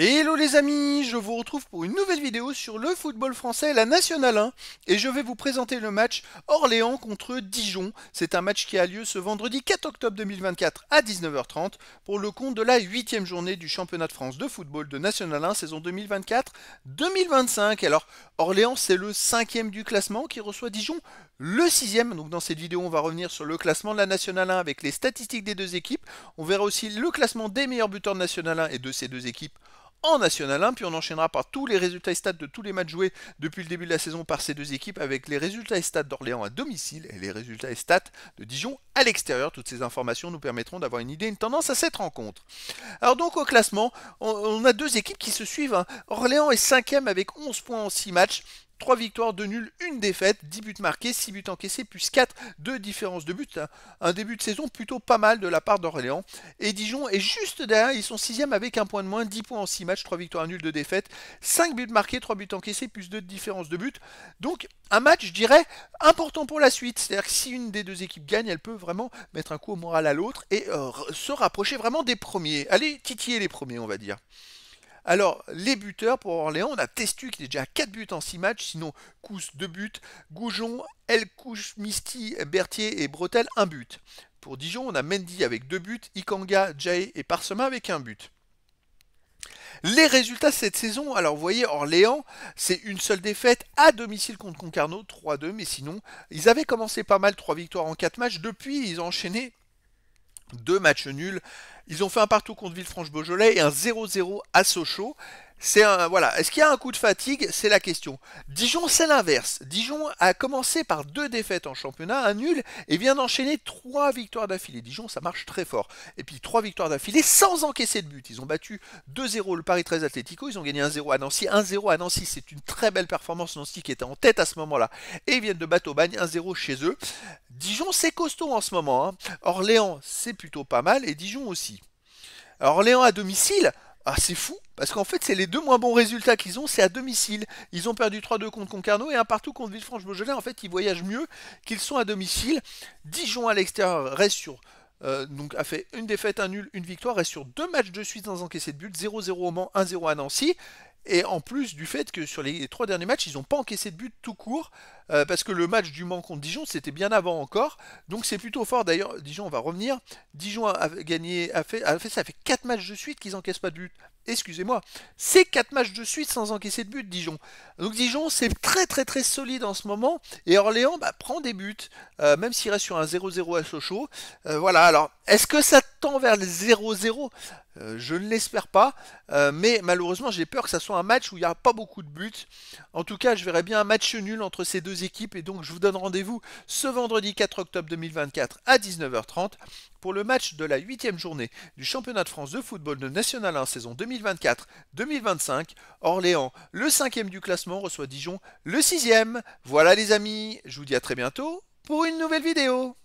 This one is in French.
Hello les amis, je vous retrouve pour une nouvelle vidéo sur le football français, la Nationale 1, et je vais vous présenter le match Orléans contre Dijon. C'est un match qui a lieu ce vendredi 4 octobre 2024 à 19h30 pour le compte de la 8e journée du championnat de France de football de Nationale 1 saison 2024-2025. Alors Orléans c'est le 5e du classement qui reçoit Dijon le 6e. Donc dans cette vidéo on va revenir sur le classement de la Nationale 1 avec les statistiques des deux équipes. On verra aussi le classement des meilleurs buteurs de Nationale 1 et de ces deux équipes en National 1, puis on enchaînera par tous les résultats et stats de tous les matchs joués depuis le début de la saison par ces deux équipes avec les résultats et stats d'Orléans à domicile et les résultats et stats de Dijon à l'extérieur. Toutes ces informations nous permettront d'avoir une idée, une tendance à cette rencontre. Alors donc au classement, on a deux équipes qui se suivent, hein. Orléans est 5e avec 11 points en 6 matchs. 3 victoires, 2 nuls, 1 défaite, 10 buts marqués, 6 buts encaissés, plus 4 de différence de but. Un début de saison plutôt pas mal de la part d'Orléans. Et Dijon est juste derrière, ils sont 6e avec un point de moins, 10 points en 6 matchs, 3 victoires, 1 nul, 2 défaites, 5 buts marqués, 3 buts encaissés, plus 2 de différence de but. Donc un match, je dirais, important pour la suite. C'est-à-dire que si une des deux équipes gagne, elle peut vraiment mettre un coup au moral à l'autre et se rapprocher vraiment des premiers. Allez, titiller les premiers, on va dire. Alors, les buteurs pour Orléans, on a Testu qui est déjà à 4 buts en 6 matchs, sinon Kous 2 buts, Goujon, Elkouch, Misty, Berthier et Bretel 1 but. Pour Dijon, on a Mendy avec 2 buts, Ikanga, Jae et Parsema avec 1 but. Les résultats cette saison, alors vous voyez, Orléans, c'est une seule défaite à domicile contre Concarneau, 3-2, mais sinon, ils avaient commencé pas mal, 3 victoires en 4 matchs, depuis ils ont enchaîné 2 matchs nuls. Ils ont fait un partout contre Villefranche-Beaujolais et un 0-0 à Sochaux. Voilà. Est-ce qu'il y a un coup de fatigue? C'est la question. Dijon, c'est l'inverse. Dijon a commencé par 2 défaites en championnat, un nul, et vient d'enchaîner 3 victoires d'affilée. Dijon, ça marche très fort. Et puis 3 victoires d'affilée sans encaisser de but. Ils ont battu 2-0 le Paris 13 Atlético, ils ont gagné 1-0 à Nancy. 1-0 à Nancy, c'est une très belle performance. Nancy qui était en tête à ce moment-là. Et ils viennent de battre Aubagne 1-0 chez eux. Dijon, c'est costaud en ce moment, hein. Orléans, c'est plutôt pas mal, et Dijon aussi. Alors Orléans à domicile, ah, c'est fou, parce qu'en fait, c'est les deux moins bons résultats qu'ils ont, c'est à domicile. Ils ont perdu 3-2 contre Concarneau et un partout contre Villefranche-Beaujolais. En fait, ils voyagent mieux qu'ils sont à domicile. Dijon à l'extérieur reste sur donc a fait une défaite, un nul, une victoire, reste sur 2 matchs de suite sans encaisser de but, 0-0 au Mans, 1-0 à Nancy. Et en plus du fait que sur les 3 derniers matchs, ils n'ont pas encaissé de but tout court, parce que le match du Mans contre Dijon, c'était bien avant encore. Donc c'est plutôt fort. D'ailleurs, Dijon, on va revenir. Dijon a gagné, ça fait 4 matchs de suite qu'ils n'encaissent pas de but. Excusez-moi, c'est 4 matchs de suite sans encaisser de but, Dijon. Donc Dijon, c'est très très très solide en ce moment. Et Orléans prend des buts, même s'il reste sur un 0-0 à Sochaux. Voilà, alors, est-ce que ça tend vers le 0-0? Je ne l'espère pas, mais malheureusement j'ai peur que ça soit un match où il n'y a pas beaucoup de buts. En tout cas, je verrais bien un match nul entre ces deux équipes et donc je vous donne rendez-vous ce vendredi 4 octobre 2024 à 19h30 pour le match de la 8e journée du championnat de France de football de National 1 saison 2024-2025. Orléans, le 5e du classement, reçoit Dijon, le 6e. Voilà les amis, je vous dis à très bientôt pour une nouvelle vidéo.